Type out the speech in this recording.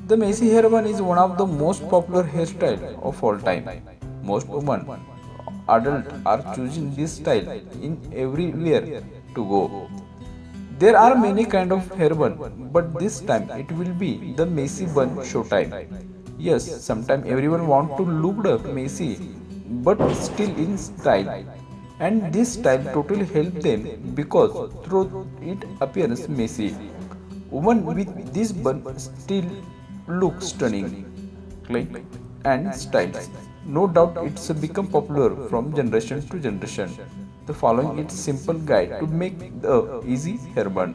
The messy hair bun is one of the most popular hairstyle of all time. Most women, adults are choosing this style in everywhere to go. There are many kind of hair bun, but this time it will be the messy bun show time. Yes, sometimes everyone want to look the messy, but still in style. And this style totally help them because through it appears messy. Women with this bun still look stunning, clean and stylish. No doubt it's become popular from generation to generation. The following is simple guide to make the easy hair bun.